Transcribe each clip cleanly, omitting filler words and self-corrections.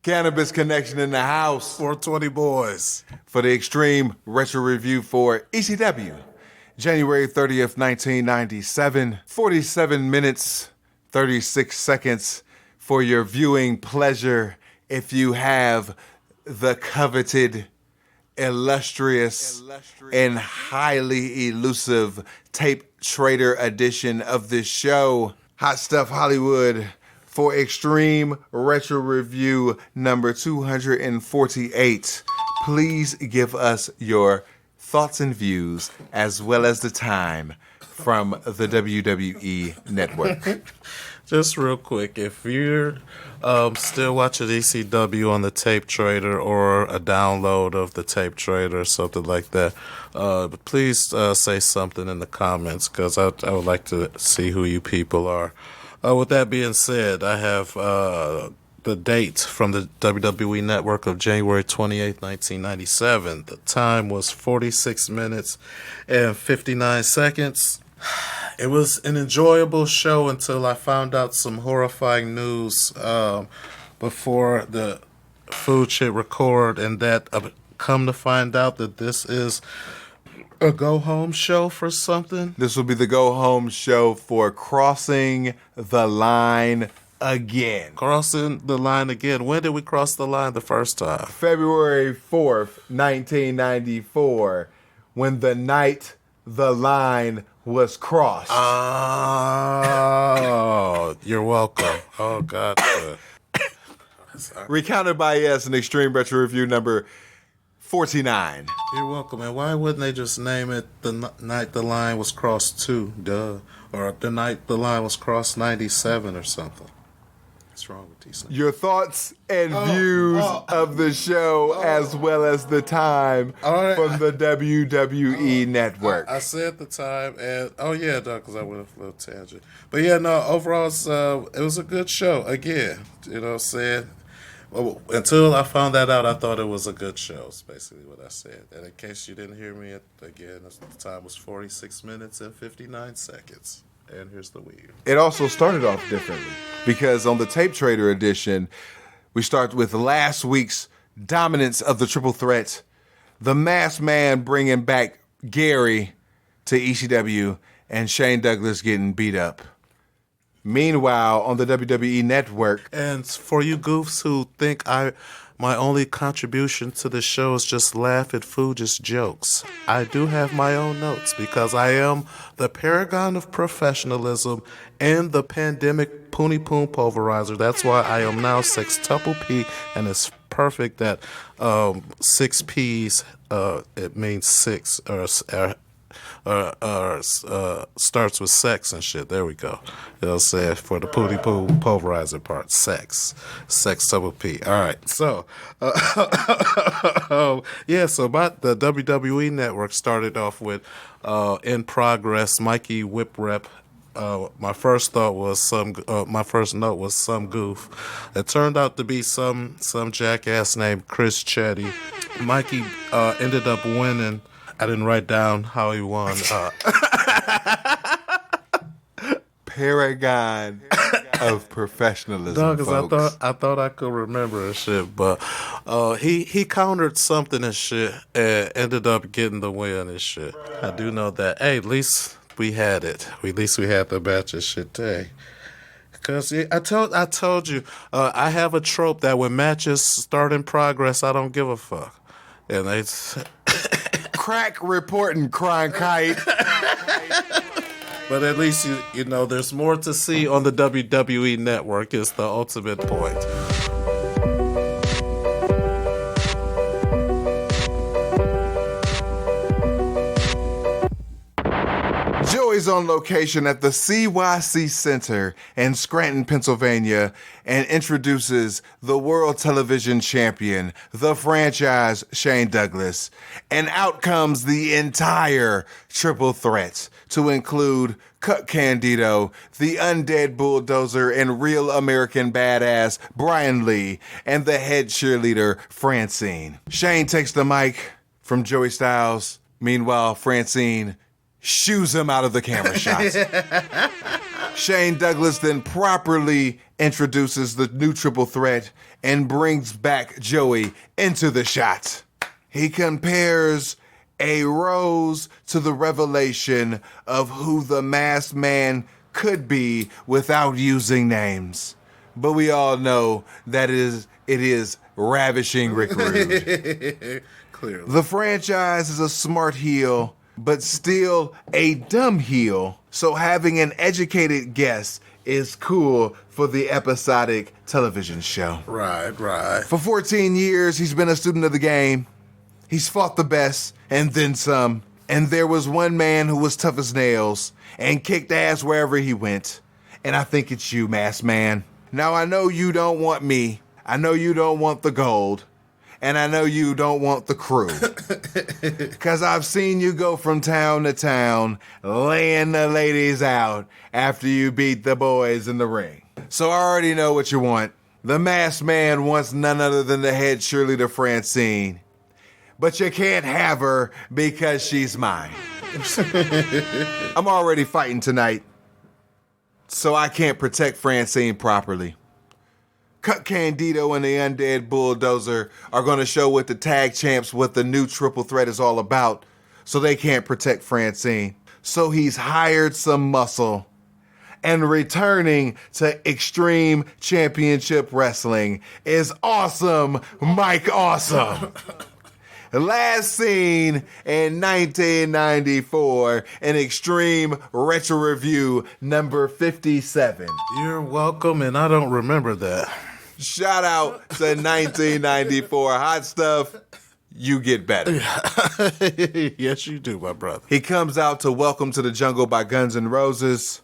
Cannabis Connection in the house. 420 boys. For the Extreme Retro Review for ECW. January 30th, 1997. 47 minutes, 36 seconds for your viewing pleasure if you have the coveted, illustrious, and highly elusive Tape Trader edition of this show. Hot Stuff Hollywood for Extreme Retro Review number 248. Please give us your thoughts and views as well as the time from the WWE Network. Just real quick, if you're still watching ECW on the Tape Trader or a download of the Tape Trader or something like that, please say something in the comments because I would like to see who you people are. With that being said, I have the date from the WWE Network of January 28th, 1997. The time was 46 minutes and 59 seconds. It was an enjoyable show until I found out some horrifying news before the food shit record, and that come to find out that this is a go-home show for something. This will be the go-home show for Crossing the Line Again. Crossing the line again. When did we cross the line the first time? February 4th, 1994, when the night the line was crossed. Oh, you're welcome. Oh, God. Recounted by us in Extreme Retro Review number 49. You're welcome. And why wouldn't they just name it the night the line was crossed 2? Duh. Or the night the line was crossed 97 or something. What's wrong with these things? Your thoughts and views of the show as well as the time from the WWE Network. I said the time, and because I went off a little tangent. But yeah, no, overall, it was a good show. Again, you know what I'm saying? Well, until I found that out, I thought it was a good show. Is basically what I said. And in case you didn't hear me, again, the time was 46 minutes and 59 seconds. And here's the weird. It also started off differently because on the Tape Trader edition, we start with last week's dominance of the Triple Threat, the Masked Man bringing back Gary to ECW, and Shane Douglas getting beat up. Meanwhile, on the WWE Network, and for you goofs who think my only contribution to the show is just laugh at Fuji's jokes, I do have my own notes because I am the paragon of professionalism and the pandemic Poonie Poon pulverizer. That's why I am now sextuple P, and it's perfect that 6 P's, it means six, starts with sex and shit. There we go. You know what I'm saying? For the Poonie Poo pulverizer part, sex double P. All right. So, so the WWE Network started off with In Progress, Mikey Whip Rep. My first note was some goof. It turned out to be some jackass named Chris Chetty. Mikey ended up winning. I didn't write down how he won. Paragon of professionalism, No, folks. because I thought I could remember and shit, but he countered something and shit and ended up getting the win and shit. I do know that. Hey, at least we had it. At least we had the match and shit. Hey. Because I told you, I have a trope that when matches start in progress, I don't give a fuck. And they crack reporting, crying kite. But at least you know there's more to see on the WWE Network is the ultimate point. Joey's on location at the CYC Center in Scranton, Pennsylvania, and introduces the World Television Champion, the franchise Shane Douglas. And out comes the entire Triple Threat to include Cut Candido, the Undead Bulldozer, and Real American Badass Brian Lee, and the head cheerleader Francine. Shane takes the mic from Joey Styles. Meanwhile, Francine shoos him out of the camera shot. Shane Douglas then properly introduces the new triple threat and brings back Joey into the shot. He compares a rose to the revelation of who the masked man could be without using names. But we all know that it is ravishing Rick Rude. Clearly. The franchise is a smart heel, but still a dumb heel. So having an educated guest is cool for the episodic television show. Right. For 14 years, he's been a student of the game. He's fought the best and then some. And there was one man who was tough as nails and kicked ass wherever he went. And I think it's you, Masked Man. Now, I know you don't want me. I know you don't want the gold. And I know you don't want the crew. Because I've seen you go from town to town, laying the ladies out after you beat the boys in the ring. So I already know what you want. The Masked Man wants none other than the head cheerleader Francine. But you can't have her because she's mine. I'm already fighting tonight, so I can't protect Francine properly. Cut Candido and the Undead Bulldozer are going to show with the tag champs what the new triple threat is all about, so they can't protect Francine. So he's hired some muscle. And returning to Extreme Championship Wrestling is Awesome Mike Awesome. Last seen in 1994 in Extreme Retro Review number 57. You're welcome, and I don't remember that. Shout out to 1994 Hot Stuff. You get better. Yes, you do, my brother. He comes out to Welcome to the Jungle by Guns N' Roses.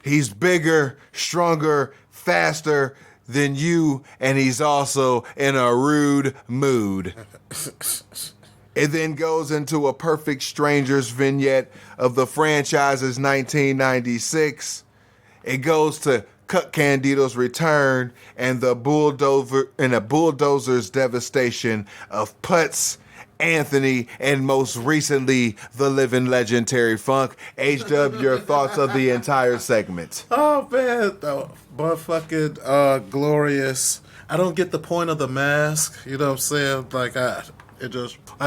He's bigger, stronger, faster than you, and he's also in a rude mood. It then goes into a Perfect Strangers vignette of the franchise's 1996. It goes to Cut Candido's return and the bulldozer's devastation of Putz, Anthony, and most recently, the living legend Terry Funk. HW, your thoughts of the entire segment? Oh, man. But fucking glorious. I don't get the point of the mask. You know what I'm saying? Like, I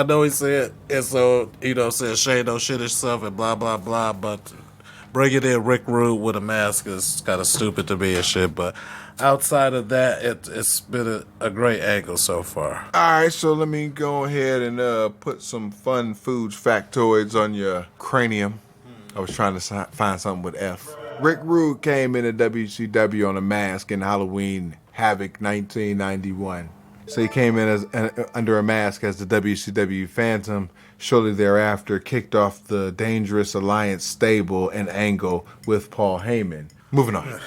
know he said, and so, you know, said Shane don't shit himself and blah, blah, blah, but bringing in Rick Rude with a mask is kind of stupid to me and shit, but outside of that, it's been a great angle so far. All right, so let me go ahead and put some fun foods factoids on your cranium. I was trying to find something with F. Rick Rude came into WCW on a mask in Halloween Havoc 1991. So he came in under a mask as the WCW Phantom. Shortly thereafter, kicked off the Dangerous Alliance stable and angle with Paul Heyman. Moving on.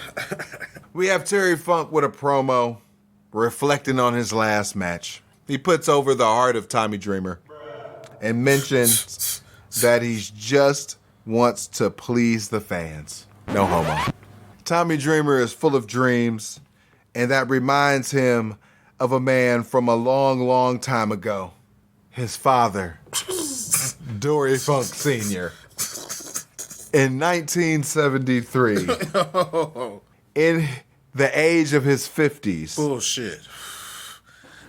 We have Terry Funk with a promo reflecting on his last match. He puts over the heart of Tommy Dreamer and mentions that he just wants to please the fans. No homo. Tommy Dreamer is full of dreams, and that reminds him of a man from a long, long time ago. His father, Dory Funk Sr. In 1973, in the age of his 50s. Bullshit.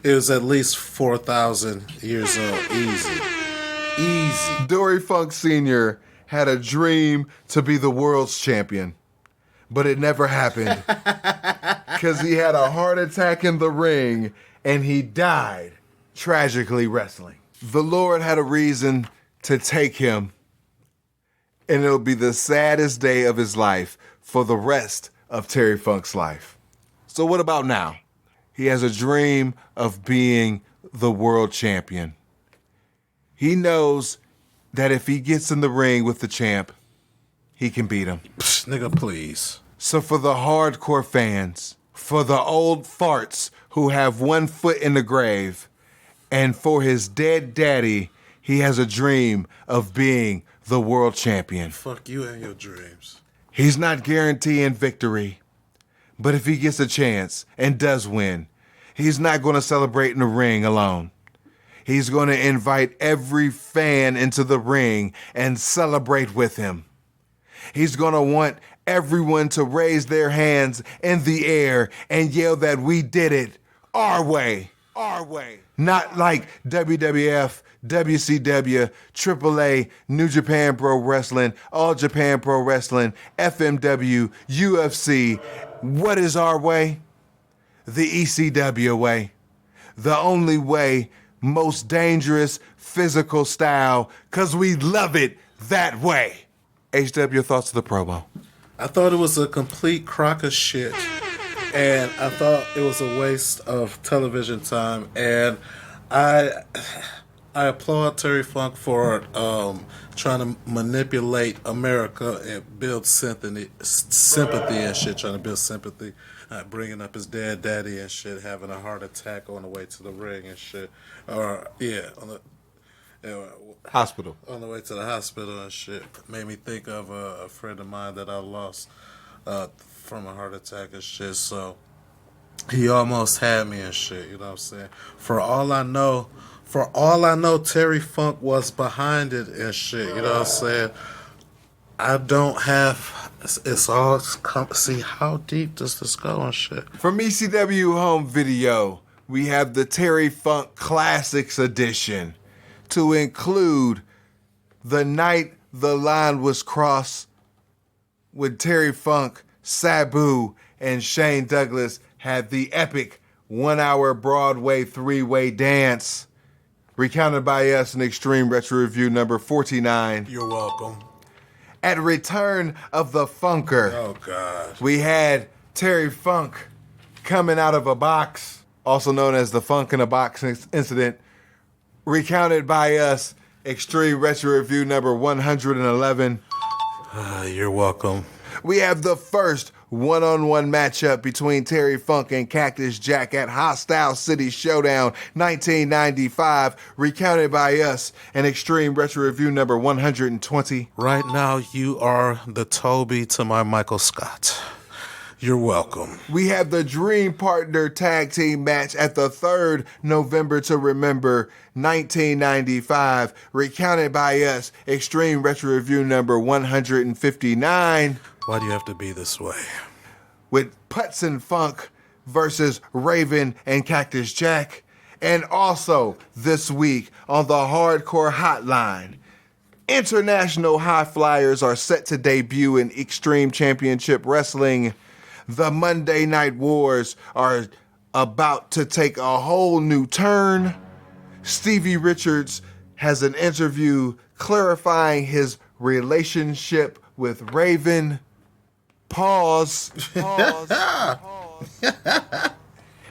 It was at least 4,000 years old. Easy. Dory Funk Sr. had a dream to be the world's champion, but it never happened because he had a heart attack in the ring and he died tragically wrestling. The Lord had a reason to take him, and it'll be the saddest day of his life for the rest of Terry Funk's life. So what about now? He has a dream of being the world champion. He knows that if he gets in the ring with the champ, he can beat him. Psh, nigga, please. So for the hardcore fans, for the old farts who have one foot in the grave, and for his dead daddy, he has a dream of being the world champion. Fuck you and your dreams. He's not guaranteeing victory, but if he gets a chance and does win, he's not going to celebrate in the ring alone. He's going to invite every fan into the ring and celebrate with him. He's going to want everyone to raise their hands in the air and yell that we did it our way. Our way. Not like WWF, WCW, AAA, New Japan Pro Wrestling, All Japan Pro Wrestling, FMW, UFC. What is our way? The ECW way. The only way, most dangerous physical style, because we love it that way. HW, your thoughts of the promo? I thought it was a complete crock of shit. And I thought it was a waste of television time. And I applaud Terry Funk for trying to manipulate America and build sympathy and shit, trying to build sympathy, bringing up his daddy and shit, having a heart attack on the way to the ring and shit. Or, yeah, Hospital. On the way to the hospital and shit. Made me think of a friend of mine that I lost from a heart attack and shit. So he almost had me and shit, you know what I'm saying? For all I know, Terry Funk was behind it and shit, you know what I'm saying? I don't have, it's all, see, how deep does this go and shit? From ECW Home Video, we have the Terry Funk Classics Edition to include the night the line was crossed with Terry Funk, Sabu, and Shane Douglas had the epic 1-hour Broadway three-way dance, recounted by us in Extreme Retro Review number 49. You're welcome. At Return of the Funker, Oh, God. we had Terry Funk coming out of a box, also known as the Funk in a Box incident, recounted by us, Extreme Retro Review number 111. You're welcome. We have the first one-on-one matchup between Terry Funk and Cactus Jack at Hostile City Showdown 1995, recounted by us in Extreme Retro Review number 120. Right now, you are the Toby to my Michael Scott. You're welcome. We have the Dream Partner Tag Team match at the third November to Remember 1995, recounted by us, Extreme Retro Review number 159. Why do you have to be this way? With Putz and Funk versus Raven and Cactus Jack. And also this week on the Hardcore Hotline, International High Flyers are set to debut in Extreme Championship Wrestling. The Monday Night Wars are about to take a whole new turn. Stevie Richards has an interview clarifying his relationship with Raven. Pause.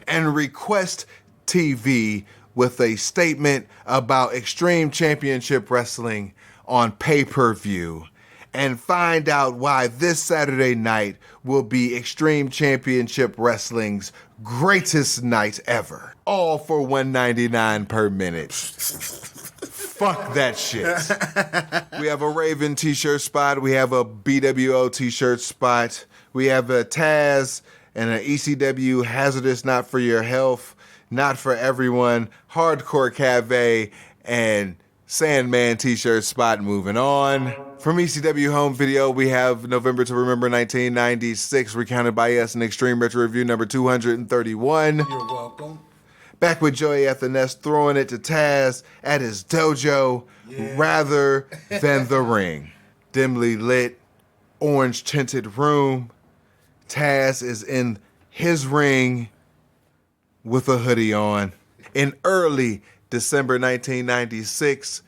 And Request TV with a statement about Extreme Championship Wrestling on pay-per-view. And find out why this Saturday night will be Extreme Championship Wrestling's greatest night ever. All for $1.99 per minute. Fuck that shit. We have a Raven t-shirt spot. We have a BWO t-shirt spot. We have a Taz and an ECW Hazardous Not For Your Health, Not For Everyone, Hardcore Cave, and Sandman t-shirt spot. Moving on. From ECW Home Video, we have November to Remember 1996, recounted by us in Extreme Retro Review number 231. You're welcome. Back with Joey at the Nest, throwing it to Taz at his dojo rather than the ring. Dimly lit, orange tinted room. Taz is in his ring with a hoodie on. In early December 1996,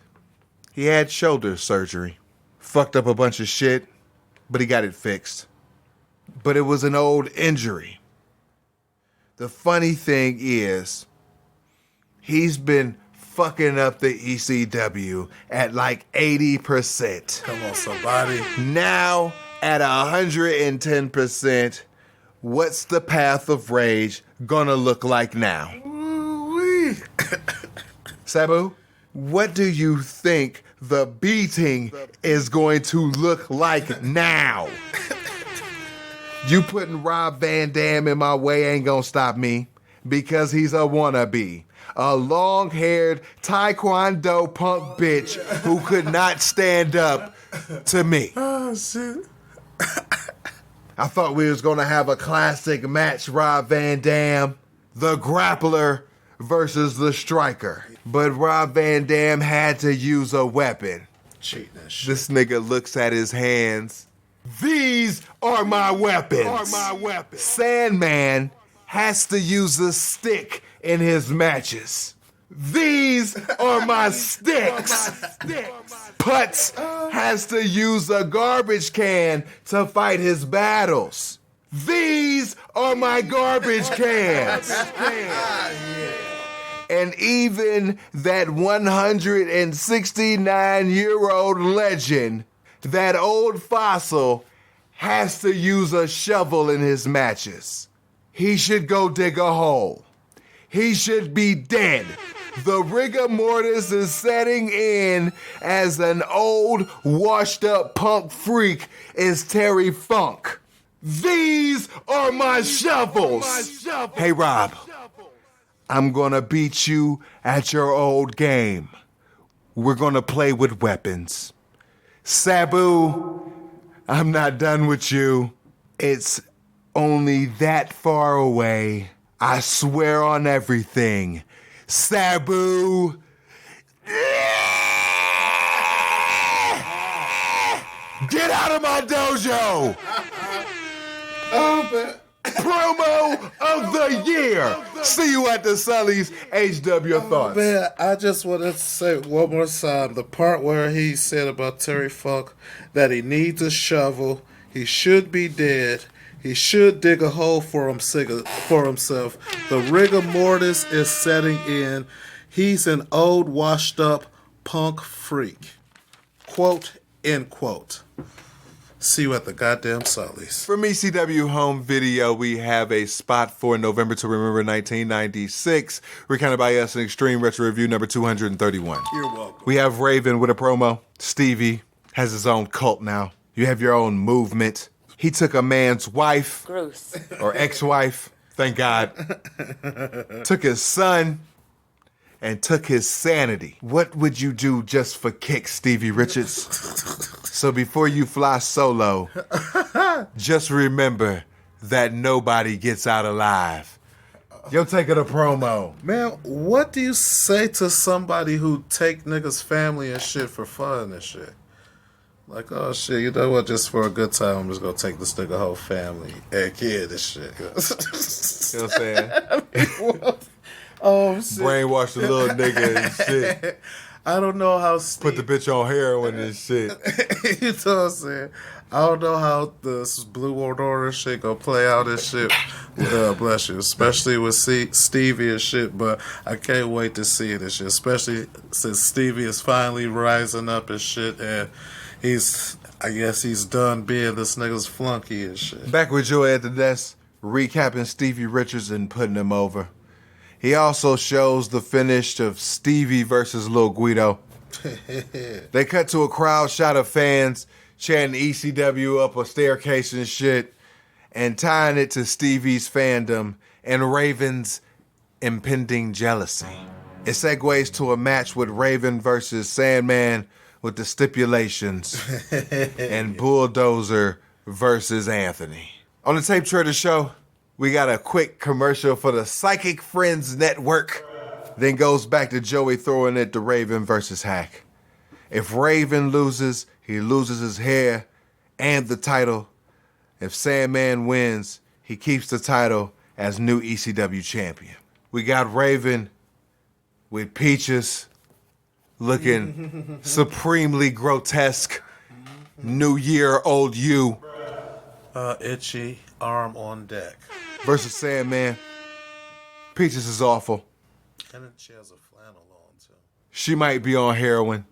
he had shoulder surgery. Fucked up a bunch of shit, but he got it fixed. But it was an old injury. The funny thing is, he's been fucking up the ECW at like 80%. Come on, somebody. Now at 110%, what's the path of rage gonna look like now? Ooh-wee. Sabu, what do you think the beating is going to look like now? You putting Rob Van Dam in my way ain't gonna stop me, because he's a wannabe. A long-haired Taekwondo punk bitch who could not stand up to me. Oh, shit. I thought we was going to have a classic match, Rob Van Dam, the grappler versus the striker. But Rob Van Dam had to use a weapon. Cheating that shit. This nigga looks at his hands. These are my weapons. Sandman has to use a stick in his matches. These are my sticks. Putz has to use a garbage can to fight his battles. These are my garbage cans. And even that 169-year-old legend, that old fossil, has to use a shovel in his matches. He should go dig a hole. He should be dead. The rigor mortis is setting in as an old, washed-up punk freak is Terry Funk. These are my shovels. Hey, Rob. I'm gonna beat you at your old game. We're gonna play with weapons. Sabu, I'm not done with you. It's only that far away. I swear on everything. Sabu. Get out of my dojo! Oh, man. Promo of the year. See you at the Sully's. HW, your thoughts. Man, I just want to say one more time the part where he said about Terry Funk that he needs a shovel, he should be dead, he should dig a hole for himself. The rigor mortis is setting in. He's an old, washed-up punk freak. Quote, end quote. See you at the goddamn Sully's. From ECW Home Video, we have a spot for November to Remember 1996, recounted by us in Extreme Retro Review number 231. You're welcome. We have Raven with a promo. Stevie has his own cult now. You have your own movement. He took a man's wife. Gross. Or ex-wife, thank God. Took his son and took his sanity. What would you do just for kicks, Stevie Richards? So before you fly solo, just remember that nobody gets out alive. Yo, take it a promo. Man, what do you say to somebody who take niggas' family and shit for fun and shit? Like, oh shit, you know what? Just for a good time, I'm just gonna take this nigga whole family and kid and shit. You know what I'm saying? Oh shit. Brainwash the little nigga and shit. I don't know how Put the bitch on heroin and shit. you know what I'm saying? I don't know how this Blue World Order shit gonna play out and shit. Bless you. Especially with Stevie and shit, but I can't wait to see this shit. Especially since Stevie is finally rising up and shit, and I guess he's done being this nigga's flunky and shit. Back with Joey at the desk, recapping Stevie Richards and putting him over. He also shows the finish of Stevie versus Lil Guido. They cut to a crowd shot of fans chanting ECW up a staircase and shit, and tying it to Stevie's fandom and Raven's impending jealousy. It segues to a match with Raven versus Sandman with the stipulations, and Bulldozer versus Anthony. On the Tape Trader show, we got a quick commercial for the Psychic Friends Network, then goes back to Joey throwing it to Raven versus Hack. If Raven loses, he loses his hair and the title. If Sandman wins, he keeps the title as new ECW champion. We got Raven with Peaches looking supremely grotesque. New year, old you. Itchy arm on deck. Versus Sandman. Peaches is awful. And then she has a flannel on too. She might be on heroin.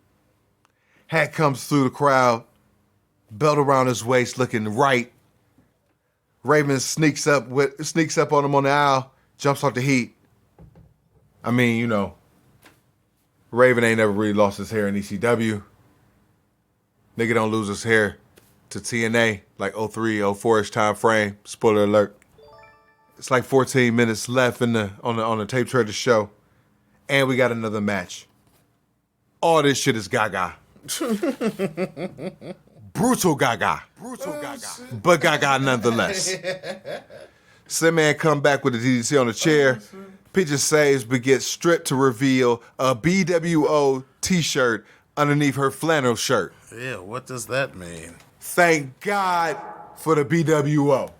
Hat comes through the crowd, belt around his waist, looking right. Raven sneaks up on him on the aisle, jumps off the heat. I mean, you know, Raven ain't never really lost his hair in ECW. Nigga don't lose his hair to TNA like 03, 04-ish time frame. Spoiler alert. It's like 14 minutes left on the Tape Trader show, and we got another match. All this shit is gaga. Brutal Gaga. But Gaga nonetheless. Sin-Man come back with a DDT on the chair. Peaches saves but gets stripped to reveal a BWO t-shirt underneath her flannel shirt. Yeah, what does that mean? Thank God for the BWO.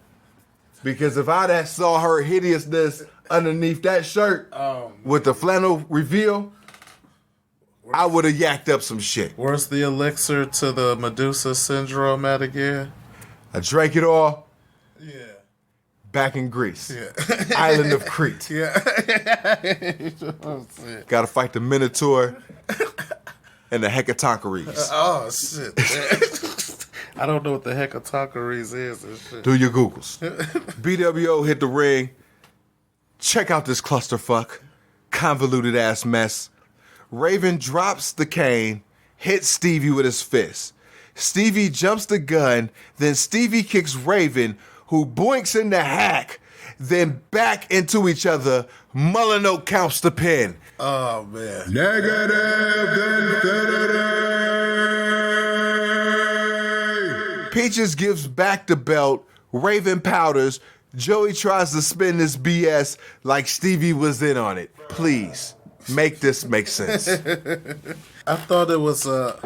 Because if I'd have saw her hideousness underneath that shirt with the flannel reveal, I would have yacked up some shit. Where's the elixir to the Medusa syndrome at again? I drank it all Yeah. back in Greece. Yeah. Island of Crete. Yeah. Gotta fight the Minotaur and the Hecatoncheires. Oh, shit. I don't know what the heck a Tonkeries is and shit. Do your Googles. BWO hit the ring. Check out this clusterfuck. Convoluted ass mess. Raven drops the cane, hits Stevie with his fist. Stevie jumps the gun, then Stevie kicks Raven, who boinks in the hack, then back into each other. Mullinoak counts the pin. Oh, man. Peaches gives back the belt. Raven powders. Joey tries to spin this BS like Stevie was in on it. Please, make this make sense. I thought it was a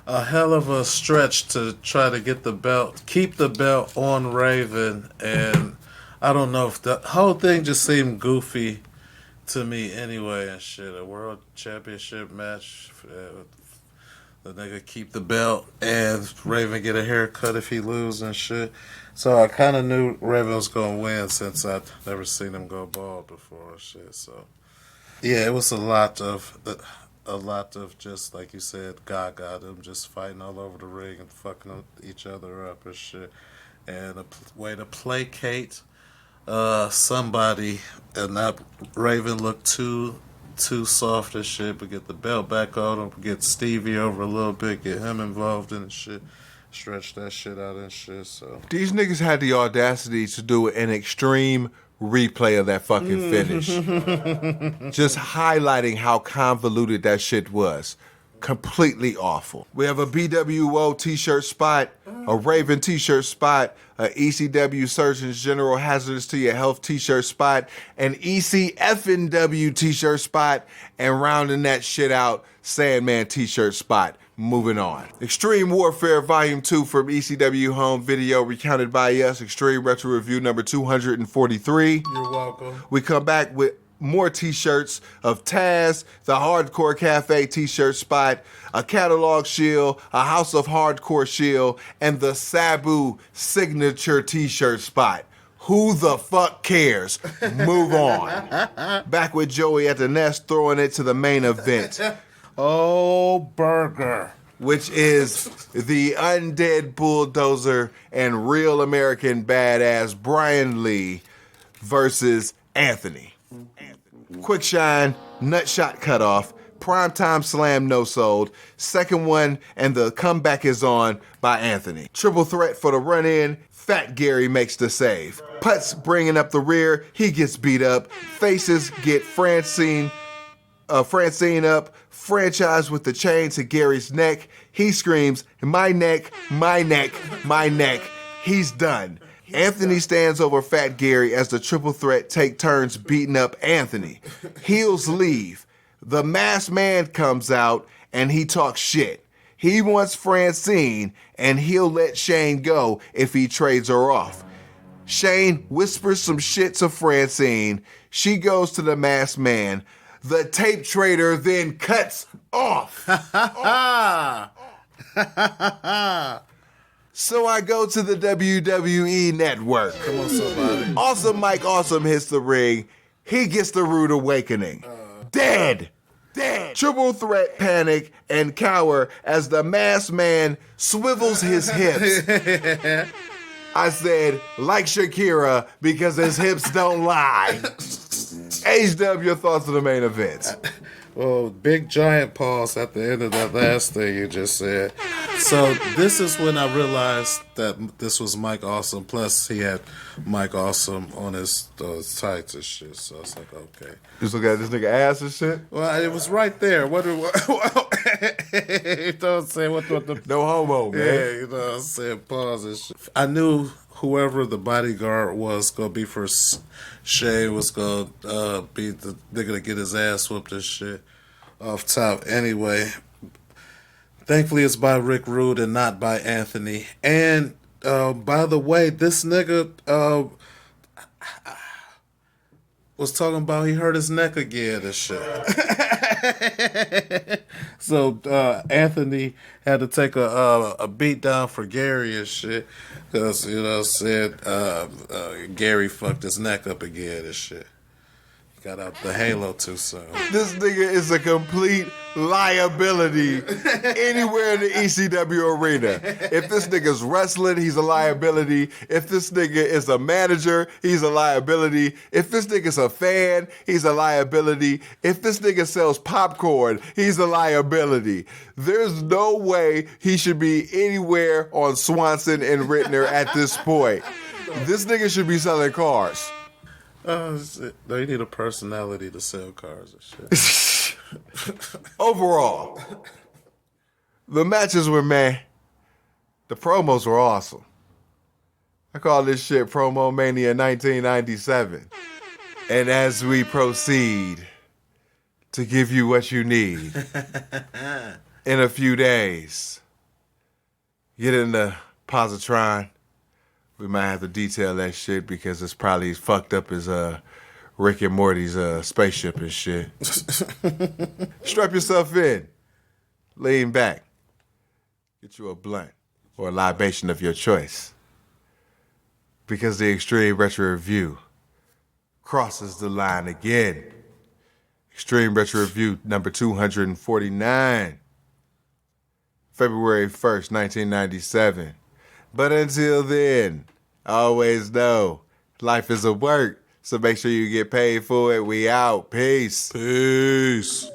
hell of a stretch to try to get the belt, keep the belt on Raven, and I don't know if the whole thing just seemed goofy to me anyway and shit. A world championship match, the nigga keep the belt and Raven get a haircut if he lose and shit. So I kind of knew Raven was gonna win since I'd never seen him go bald before and shit. So yeah, it was a lot of just like you said, Gaga, them just fighting all over the ring and fucking each other up and shit, and a way to placate somebody and not Raven look too soft and shit, but get the belt back on him, get Stevie over a little bit, get him involved in the shit, stretch that shit out and shit. So These niggas had the audacity to do an extreme replay of that fucking finish. Just highlighting how convoluted that shit was. Completely awful. We have a BWO t-shirt spot, a Raven t-shirt spot, a ECW Surgeons General Hazardous to Your Health t-shirt spot, an ECFNW t-shirt spot, and rounding that shit out, Sandman t-shirt spot. Moving on. Extreme Warfare Volume 2 from ECW Home Video, recounted by us. Extreme Retro Review number 243. you're welcome. We come back with more t-shirts of Taz, the Hardcore Cafe t-shirt spot, a catalog shield, a House of Hardcore shield, and the Sabu signature t-shirt spot. Who the fuck cares? Move on. Back with Joey at the Nest, throwing it to the main event, Oh, burger. which is the Undead Bulldozer and Real American Badass Brian Lee versus Anthony. Quick shine, nut shot cutoff, primetime slam no sold, second one, and the comeback is on by Anthony. Triple threat for the run in, Fat Gary makes the save. Putts bringing up the rear, he gets beat up. Faces get Francine up, franchise with the chain to Gary's neck. He screams, my neck, my neck, my neck. He's done. Anthony stands over Fat Gary as the triple threat take turns beating up Anthony. Heels leave. The masked man comes out and he talks shit. He wants Francine and he'll let Shane go if he trades her off. Shane whispers some shit to Francine. She goes to the masked man. The tape trader then cuts off. So I go to the WWE Network. Come on, somebody. Awesome Mike Awesome hits the ring. He gets the rude awakening. Dead. Triple threat panic and cower as the masked man swivels his hips. I said, like Shakira, because his hips don't lie. HW, your thoughts on the main event? Well, big giant pause at the end of that last thing you just said. So this is when I realized that this was Mike Awesome. Plus, he had Mike Awesome on his tights and shit. So I was like, okay. Just look at this nigga ass and shit. Well, it was right there. What you know what I'm saying? What the No homo, man. yeah, you know what I'm saying? Pause and shit. I knew whoever the bodyguard was gonna be for Shay was gonna be the nigga to get his ass whooped and shit off top. Anyway, thankfully it's by Rick Rude and not by Anthony. And by the way, this nigga was talking about he hurt his neck again and shit. So Anthony had to take a beat down for Gary and shit because, you know what I'm saying, Gary fucked his neck up again and shit. Got out the halo too soon. This nigga is a complete liability anywhere in the ECW arena. If this nigga's wrestling, he's a liability. If this nigga is a manager, he's a liability. If this nigga's a fan, he's a liability. If this nigga sells popcorn, he's a liability. There's no way he should be anywhere on Swanson and Rittner at this point. This nigga should be selling cars. They need a personality to sell cars and shit. Overall, the matches were meh. The promos were awesome. I call this shit Promo Mania 1997. And as we proceed to give you what you need in a few days, get in the positron. We might have to detail that shit because it's probably as fucked up as Rick and Morty's spaceship and shit. Strap yourself in. Lean back. Get you a blunt or a libation of your choice. Because the Extreme Retro Review crosses the line again. Extreme Retro Review number 249. February 1st, 1997. But until then, always know life is a work, so make sure you get paid for it. We out. Peace. Peace.